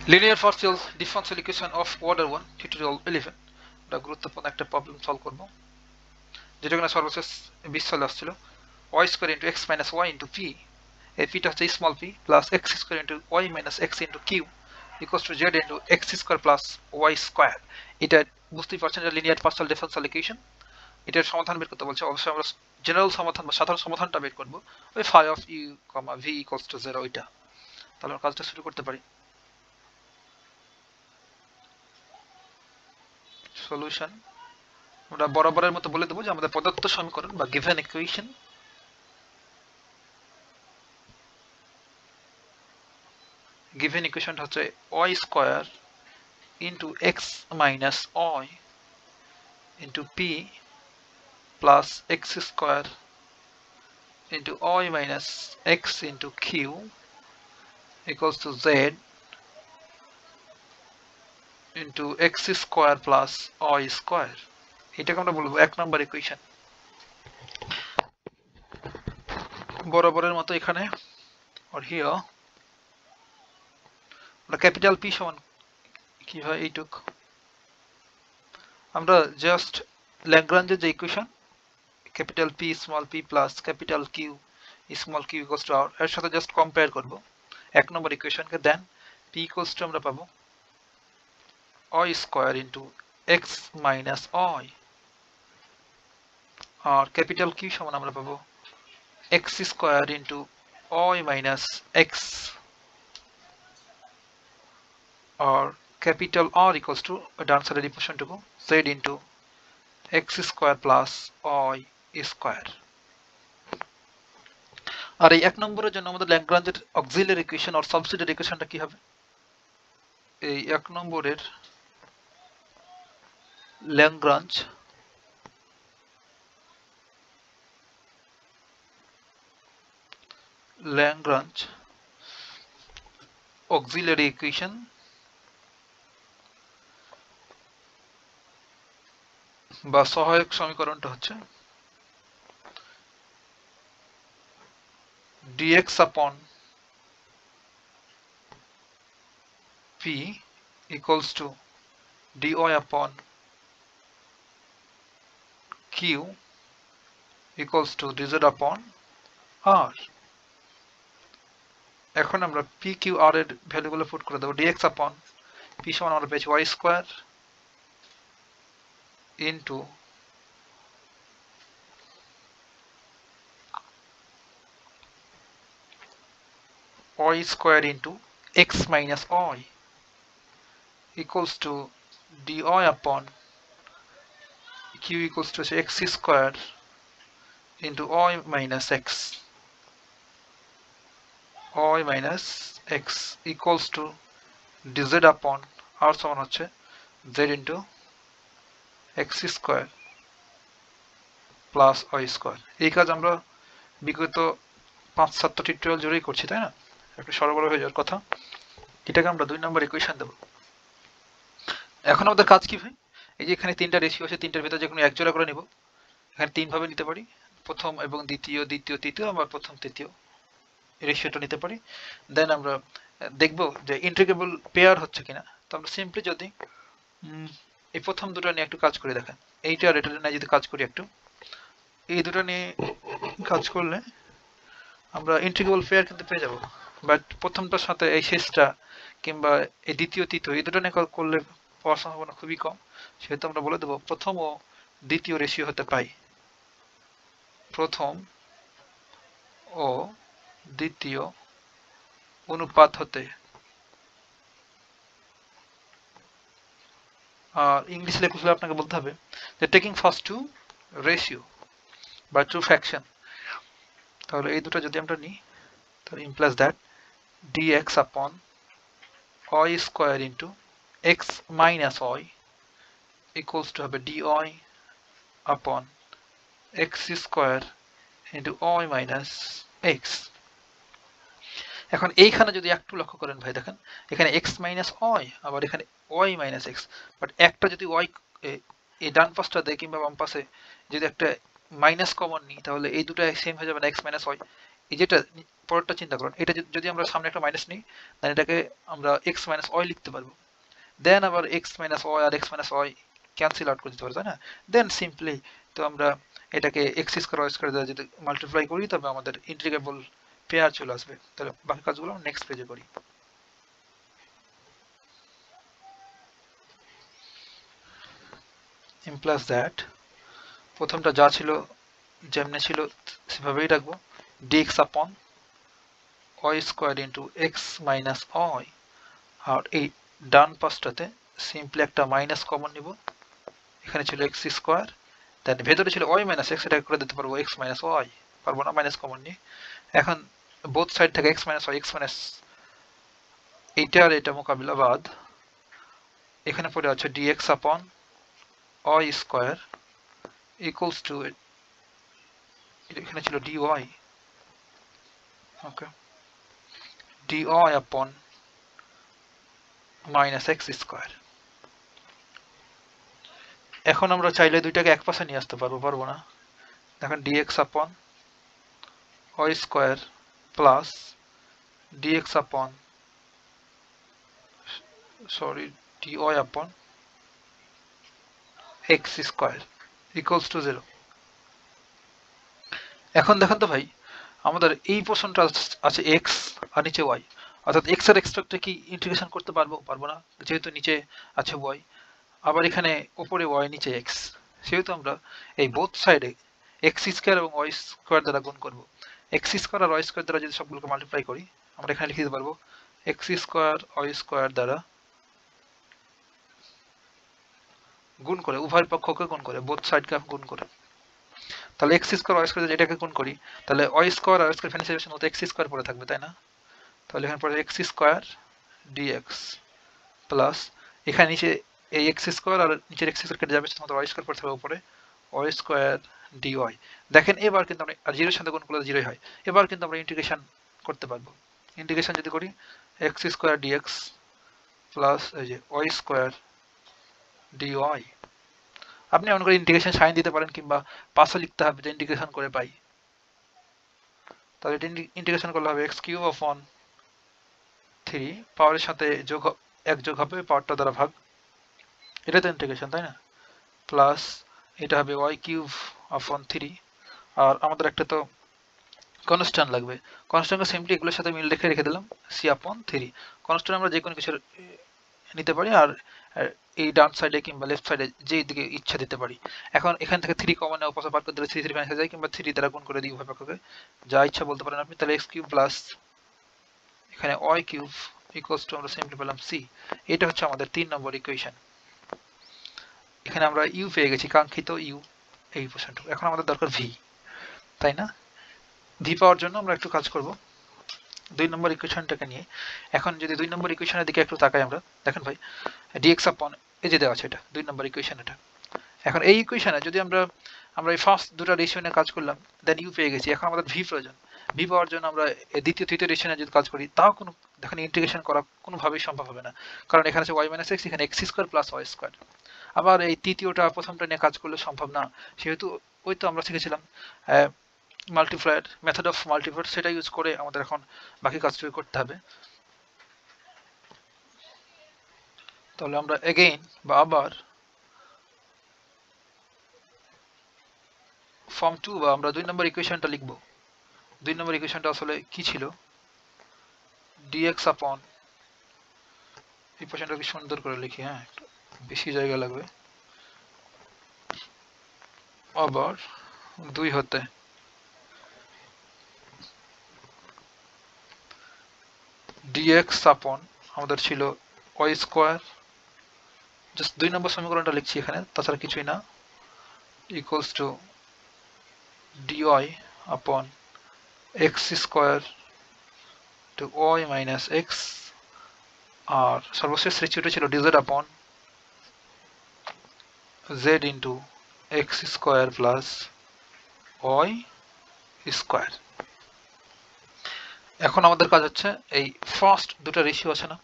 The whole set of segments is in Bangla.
Linear partial differential equation of order 1 tutorial 11 এটা গুরুত্বপূর্ণ একটা প্রবলেম সলভ করব যেটা কিনা সর্বশেষ 20 সালে আসছিল y square into x minus y into p এই pটা হচ্ছে small p plus x square into y minus x into q equals to z into x square plus y square এটা বুঝতেই পারছেন এটা লিনিয়ার পার্শিয়াল ডিফারেনশিয়াল ইকুয়েশন এটার সমাধান বের করতে বলছে অবশ্যই আমরা জেনারেল সমাধান বা সাধারণ সমাধানটা বের করব ওই phi of u, v equals to 0 এটা তাহলে আমরা কাজটা শুরু করতে পারি সলিউশন আমরা বরাবরের মতো বলে দেব যে আমাদের প্রদত্ত সমীকরণ বা গিভেন ইকুয়েশনটা হচ্ছে y square into x minus y into p plus x square into y minus x into q equals to z into x square plus y square এটাকে আমরা বলবো এক নম্বর ইকুয়েশন বরাবরের মতো এখানে or here আমরা ক্যাপিটাল P সমান কি হয় এইটুক আমরা জাস্ট ল্যাগ্রাঞ্জের যে equation capital P small p plus capital Q small q equals to r এর সাথে জাস্ট কম্পেয়ার করব এক নম্বর ইকুয়েশনকে দেন p ইকুয়ালস টু আমরা পাবো y square into x minus y আর ক্যাপিটাল Q সমান আমরা পাবো x square into y minus x or capital R equals to ডান সাইডের রিপ্রেজেন্টেটটুকু z into x square plus y square আর এই এক নম্বরের জন্য আমাদের ল্যাগ্রাঞ্জের অক্সিলারি ইকুয়েশন আর সাবস্টিটিউট ইকুয়েশনটা কি হবে এই এক নম্বরের ল্যাগ্রাঞ্জ অক্সিলারি ইকুয়েশন বা সহায়ক সমীকরণটা হচ্ছে dx upon p equals to dy upon q equals to dz upon r এখন আমরা p q r এর ভ্যালুগুলো পুট করে দেব dx upon p সমান আমরা পেয়েছি y square into y square into x minus y equals to dy upon q equals to x square into y minus x equals to dz upon r সমান হচ্ছে z into x square plus y square এই কাজ আমরা বিগত 5-7টা টিউটোরিয়াল জুড়েই করছি তাই না একটু সরবরাহ হয়ে যাওয়ার কথা এটাকে আমরা 2 নম্বর ইকুয়েশন দেব এখন আমাদের কাজ কি ভাই এই যে এখানে তিনটা রেশিও আছে তিনটার ভিতরে যে কোনো এক জোড়া করে নেব এখানে তিন ভাবে নিতে পারি প্রথম এবং দ্বিতীয় তৃতীয় আমরা প্রথম তৃতীয় রেশিওটা নিতে পারি দেন আমরা দেখব যে ইন্টিগ্রেবল পেয়ার হচ্ছে কিনা তো আমরা সিম্পলি যদি এই প্রথম দুটো নিয়ে একটু কাজ করে দেখেন এইটা আর এটা নিয়ে যদি কাজ করি একটু এই দুটো নিয়ে কাজ করলে আমরা ইন্টিগ্রেবল পেয়ার কিন্তু পেয়ে যাব বাট প্রথমটার সাথে এই শেষটা কিংবা এই দ্বিতীয় তৃতীয় এই দুটো নিয়ে করলে পাওয়ার সম্ভাবনা খুবই কম সেহেতু আমরা বলে দেবো প্রথম ও দ্বিতীয় রেশিও হতে পাই প্রথম ও দ্বিতীয় অনুপাত হতে আর ইংলিশ লেখলে আপনাকে বলতে হবে যে টেকিং ফার্স্ট টু রেশিও বা টু ফ্র্যাকশন তাহলে এই দুটো যদি আমরা নিই তাহলে implies that dx upon y square into x minus y equals to হবে dy upon x square into y minus x এখন এইখানে যদি একটু লক্ষ্য করেন ভাই দেখেন এখানে x minus y আবার এখানে y minus x বাট একটা যদি y এই ডান পাশটা দেয় কিংবা বাম পাশে যদি একটা মাইনাস কমন নিই তাহলে এই দুটো সেম হয়ে যাবে না x minus y এই যেটা পরেরটা চিন্তা করুন, এটা যদি আমরা সামনে একটা মাইনাস নিই, দেন এটাকে আমরা এক্স মাইনাস ওয়াই লিখতে পারবো। দেন আবার এক্স মাইনাস ওয়াই আর x minus y cancel out করে দিতে পারবো, তাই না? দেন সিম্পলি তো আমরা এটাকে এক্স স্কোয়ার ওয়াই স্কোয়ার দ্বারা যদি মাল্টিপ্লাই করি তবে আমাদের ইন্টিগ্রেবল পেয়ার চলে আসবে। তাহলে বাকি কাজগুলো নেক্সট পেজে করি। implies that প্রথমটা যা ছিল যেমনি ছিল সেভাবেই রাখবো, dx upon y squared into x minus y, আর এই ডান পাশটাতে সিম্পলি একটা মাইনাস কমন নিব, এখানে ছিল x স্কোয়ার, দেন ভেতরে ছিল y মাইনাস x, এটাকে করে দিতে পারবো x মাইনাস y, পারবো না মাইনাস কমন নিয়ে। এখন বোথ সাইড থেকে x minus y, x minus এইটা আর এটা মোকাবিলা বাদ, এখানে পড়ে আছে dx upon y square equals to এখানে ছিল dy, ওকে, dy upon minus x square। এখন আমরা চাইলে দুইটাকে এক পাশে নিয়ে আসতে পারবো, পারবো না? দেখেন dx upon y square plus dx upon dy upon x square equals to 0। এখন দেখেন তো ভাই, আমাদের এই পোর্শনটা আছে x আর নিচে y, অর্থাৎ x এর রেসপেক্টে কি ইন্টিগ্রেশন করতে পারবো? পারবো না, যেহেতু নিচে আছে y, আবার এখানে উপরে y নিচে x, সেহেতু আমরা এই বোথ সাইডে x স্কয়ার এবং y স্কয়ার দ্বারা গুণ করব। x স্কয়ার আর y স্কয়ার দ্বারা যদি সবগুলোকে মাল্টিপ্লাই করি, আমরা এখানে লিখে দিতে পারবো x স্কয়ার y স্কয়ার দ্বারা গুণ করে, উভয় পক্ষকে গুণ করে, বোথ সাইডকে গুণ করে। তাহলে x স্কয়ার y স্কয়ার যদি এটাকে গুণ করি, তাহলে y স্কয়ার আর y স্কয়ার ফ্যানিসিয়েশন মতো x স্কয়ার পড়ে থাকবে, তাই না? তাহলে এখানে পড়ে x স্কয়ার dx প্লাস এখানে নিচে এই x স্কয়ার আর নিচের x স্কয়ার কেটে যাবে, সেটা y স্কয়ার পড়ে থাকবে উপরে y স্কয়ার dy। দেখেন এবার কিন্তু আমরা আর 0 এর সাথে গুণ করলে 0 হয়, এবার কিন্তু আমরা ইন্টিগ্রেশন করতে পারবো। ইন্টিগ্রেশন যদি করি x স্কয়ার dx প্লাস এই যে y স্কয়ার dy, আপনি এমন করে ইন্টিগ্রেশন সাইন দিতে পারেন কিংবা পাশে লিখতে হবে যে ইন্টিগ্রেশন করে পাই। তাহলে ইন্টিগ্রেশন করলে হবে x কিউব অফ 3 পাওয়ারের সাথে যোগ 1 যোগ হবে পাওয়ারটা দ্বারা ভাগ, এটা তো ইন্টিগ্রেশন, তাই না? প্লাস এটা হবে y কিউব অফ 3, আর আমাদের একটা তো কনস্ট্যান্ট লাগবে, কনস্ট্যান্টকে সিম্পলি এগুলোর সাথে মিল রেখে রেখে দিলাম c আপন 3। কনস্ট্যান্ট আমরা যে কোনো কিছু নিতে পারি, আর এই ডান সাইডে কিংবা লেফট সাইডে যেই দিকে ইচ্ছা দিতে পারি। এখন এখান থেকে 3 কমন নেওয়া পাশে পার করে দিলে 3 ক্যান্সেল যায়, কিংবা 3 দ্বারা গুণ করে দিই উভয় পক্ষকে, যা ইচ্ছা বলতে পারেন আপনি। তাহলে x কিউব প্লাস এখানে y কিউব ইকুয়ালস টু আমরা সিম্পলি পেলাম c। এটা হচ্ছে আমাদের 3 নম্বর ইকুয়েশন। এখানে আমরা u পেয়ে গেছি, কাঙ্ক্ষিত u এই পোর্শনটুকু। এখন আমাদের দরকার v, তাই না? v পাওয়ার জন্য আমরা একটু কাজ করব 2 নম্বর ইকুয়েশনটাকে নিয়ে। এখন যদি 2 নম্বর ইকুয়েশনের দিকে একটু তাকাই আমরা, দেখেন ভাই dx upon এই যে দেওয়া আছে, এটা 2 নম্বর ইকুয়েশন। এটা এখন এই ইকুয়েশনে যদি আমরা এই ফার্স্ট দুটো রেশিও নিয়ে কাজ করলাম, দেন u পেয়ে গেছি। এখন আমাদের v প্রয়োজন। v পাওয়ার জন্য আমরা দ্বিতীয় তৃতীয় রেশিও নিয়ে যদি কাজ করি, তাও কোনো দেখেন ইন্টিগ্রেশন করা কোনোভাবেই সম্ভব হবে না, কারণ এখানে আছে y - x, এখানে x square plus y square. আবার এই তৃতীয়টা প্রথমটা নিয়ে কাজ করলে সম্ভব না, সেহেতু ওই তো আমরা শিখেছিলাম মাল্টিপ্লায়ার মেথড অফ মাল্টিপ্লায়ার, সেটা ইউজ করে আমাদের এখন বাকি কাজটুকু করতে হবে। তাহলে আমরা এগেইন বা আবার ফর্ম 2 বা আমরা 2 নম্বর ইকুয়েশনটা লিখব। 2 নম্বর ইকুয়েশনটা আসলে কি ছিল? dx upon, এই ইকুয়েশনটাকে সুন্দর করে লিখি, হ্যাঁ একটু বেশি জায়গা লাগবে, আবার 2 হতে dx upon আমাদের ছিল y স্কয়ার, জাস্ট 2 নম্বর সমীকরণটা লিখছি এখানে, তাছাড়া কিছুই না, equals to dy upon x square to y minus x, আর সর্বশেষ রেশিওটা ছিল dz upon z into x square plus y square. এখন আমাদের কাজ হচ্ছে এই ফার্স্ট দুটো রেশিও আছে না,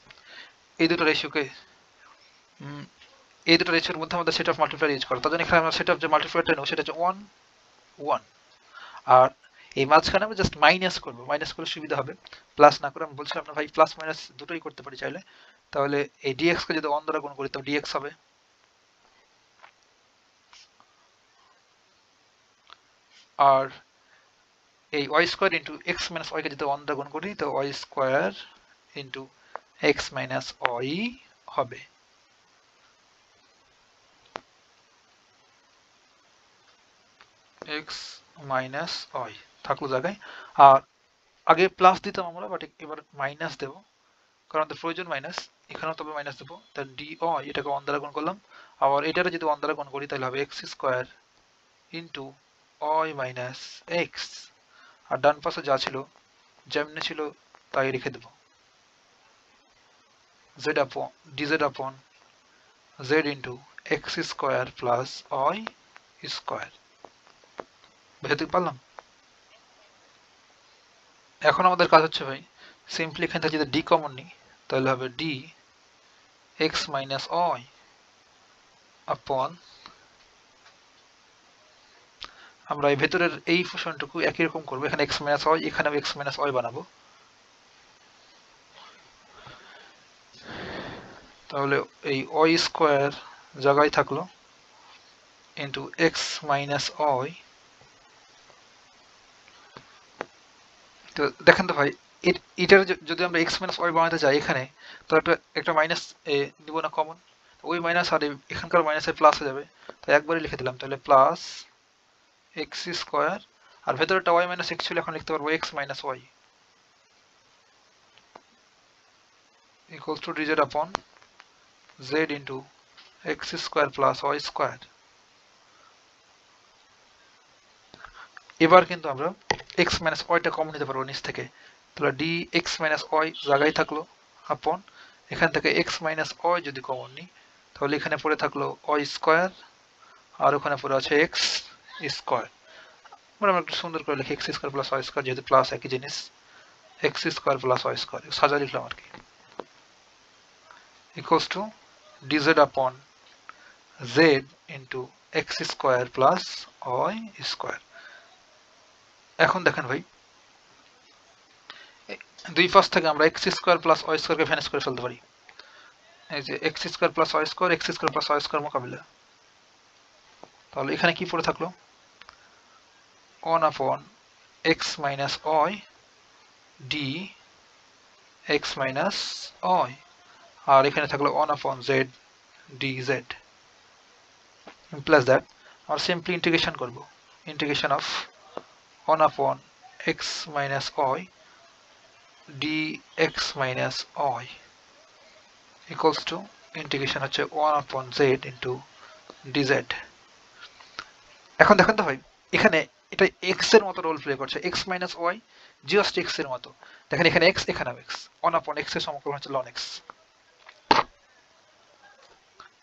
এই দুটো রেশিওকে এই দুটো রেশিওর মধ্যে আমাদের সেট অফ মাল্টিপ্লায়ার ইউজ করা। তার জন্য এখানে আমরা সেট অফ যে মাল্টিপ্লায়ারটা নেব সেটা হচ্ছে 1 1, আর এই মাঝখানে আমরা জাস্ট মাইনাস করব, মাইনাস করলে সুবিধা হবে, প্লাস না করে। আমি বলছিলাম না ভাই প্লাস মাইনাস দুটোই করতে পারি চাইলে। তাহলে এই dx কে যদি 1 দ্বারা গুণ করি তবে dx হবে, আর এই y square into x minus y কে যদি 1 দ্বারা গুণ করি তো y square into x minus y হবে। x মাইনাস y থাকলো জায়গায়, আর আগে প্লাস দিতাম আমরা, বাট এবার মাইনাস দেব কারণ আমাদের প্রয়োজন মাইনাস, এখানেও তবে মাইনাস দেবো। তাহলে dy এটাকে 1 দ্বারা গুণ করলাম, আবার এটারে যদি 1 দ্বারা গুণ করি তাহলে হবে x square into y minus x, আর ডান পাশে যা ছিল যেমনি ছিল তাই রেখে দেব, dz upon z into x square plus y square. বুঝতে পারলাম? এখন আমাদের কাজ হচ্ছে ভাই সিম্পলি এখান থেকে যদি d কমন নিই তাহলে হবে d x minus y upon, আমরা এই ভেতরের এই ফাংশনটুকু একই রকম করব, এখানে x মাইনাস y এখানেও x মাইনাস y বানাবো। তাহলে এই y স্কয়ার জায়গায় থাকলো ইন্টু x মাইনাস y। তো দেখেন তো ভাই এটার যদি আমরা x মাইনাস y বানাতে চাই এখানে, তো একটা মাইনাস নিব না কমন, ওই মাইনাস আর এখানকার মাইনাসে প্লাস হয়ে যাবে, তাই একবারই লিখে দিলাম। তাহলে প্লাস x স্কয়ার, আর ভেতরটা y মাইনাস x ছিল, এখন লিখতে পারবো x minus y equals to dz upon z into x square plus y square. এবার কিন্তু আমরা x মাইনাস yটা কমন নিতে পারবো নিচ থেকে, তাহলে dx মাইনাস y জায়গায় থাকলো আপন, এখান থেকে x মাইনাস y যদি কমন নিই তাহলে এখানে পড়ে থাকলো y স্কয়ার, আর ওখানে পড়ে আছে x স্কয়ার। আমরা একটু সুন্দর করে লিখি x square plus y square, যেহেতু প্লাস একই জিনিস, x square plus y square সাজা লিখলাম আর কি, equals to dz upon z into x square plus y square. এখন দেখেন ভাই দুই পাশ থেকে আমরা x স্কয়ার প্লাস y স্কয়ারকে ভ্যানিশ করে ফেলতে পারি। এই যে x square plus y square, x square plus y square মোকাবিলা, তাহলে এখানে কি পড়ে থাকলো 1 upon x minus y d x minus y, আর এখানে থাকলো 1 upon z dz, implies that আমরা সিম্পলি ইন্টিগ্রেশন করব, integration of 1 upon x minus y dx minus y equals to integration হচ্ছে 1 upon z into dz। এখন দেখেন তো ভাই এখানে এটা x এর মতো রোল প্লে করছে, x minus y just x এর মতো। দেখেন এখানে x, এখানেও x, 1 upon x এর সমকলন হচ্ছে ln x।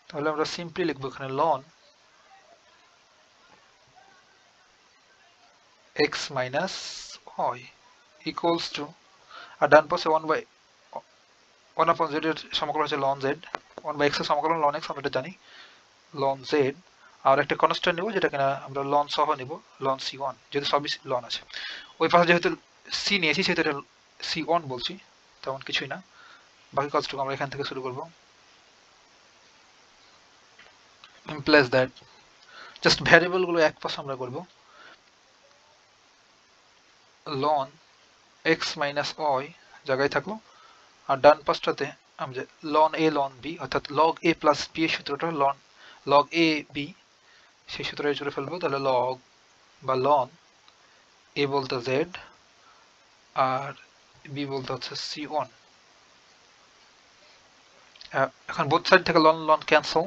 তাহলে আমরা সিম্পলি লিখব এখানে ln x minus y equals to, আর ডান পাশে 1 upon z এর সমকলন হচ্ছে ln z, 1 by x এর সমকলন ln x, আমরা এটা জানি ln z, আর একটা কনস্ট্যান্ট নিব যেটা কিনা আমরা ln সহ নিব ln c1, যেহেতু সবই ln আছে। ওই পাশে যেহেতু c নিয়েছি সেহেতু এটা c1 বলছি, তেমন কিছুই না। বাকি কাজটুকু আমরা এখান থেকে শুরু করব। implies that জাস্ট ভ্যারিয়েবল গুলো এক পাশে আমরা করব, ln x minus y জায়গায় থাকলো, আর ডান পাশটাতে আমরা ln a ln b অর্থাৎ log a plus b এর সূত্রটা log a b সেই সূত্রটা জুড়ে ফেলবো। তাহলে log বা ln a বলতে z আর b বলতে হচ্ছে c1। এখন বোথ সাইড থেকে ln ln ক্যান্সেল,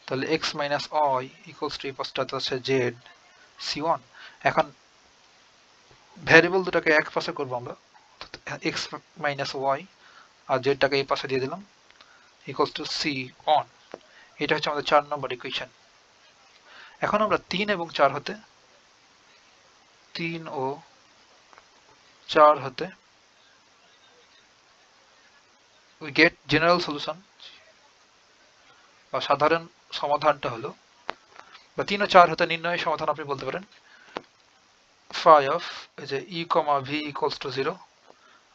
তাহলে x minus y equals to এই পাশটাতে হচ্ছে z c1। এখন ভ্যারিয়েবল দুটাকে এক পাশে করব আমরা, x minus y আর z টাকে এই পাশে দিয়ে দিলাম equals to c1। এটা হচ্ছে আমাদের 4 নম্বর ইকুয়েশন। এখন আমরা 3 এবং 4 হতে we get general solution, বা সাধারণ সমাধানটা হলো, বা 3 ও 4 হতে নির্ণয় সমাধান আপনি বলতে পারেন phi of এই যে e, v equals to 0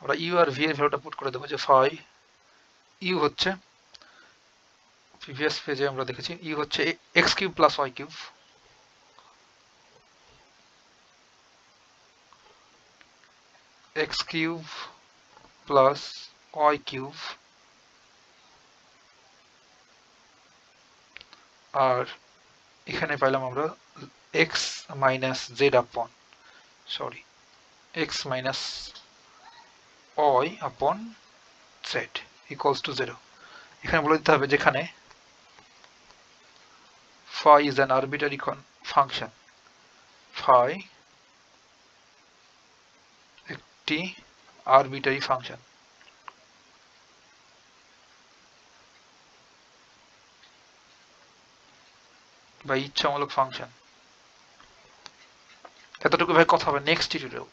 আমরা u আর v এর ভ্যালুটা পুট করে দেবো যে phi u হচ্ছে প্রিভিয়াস পেজে আমরা দেখেছি u হচ্ছে x cube plus y cube x cube plus y cube আর এখানে পাইলাম আমরা x minus z upon x minus y upon z equals to 0 এখানে বলে দিতে হবে যেখানে phi is an arbitrary function phi একটি arbitrary function বা ইচ্ছামূলক ফাংশন এতটুকু ভাই কথা হবে নেক্সট টিউটোরিয়াল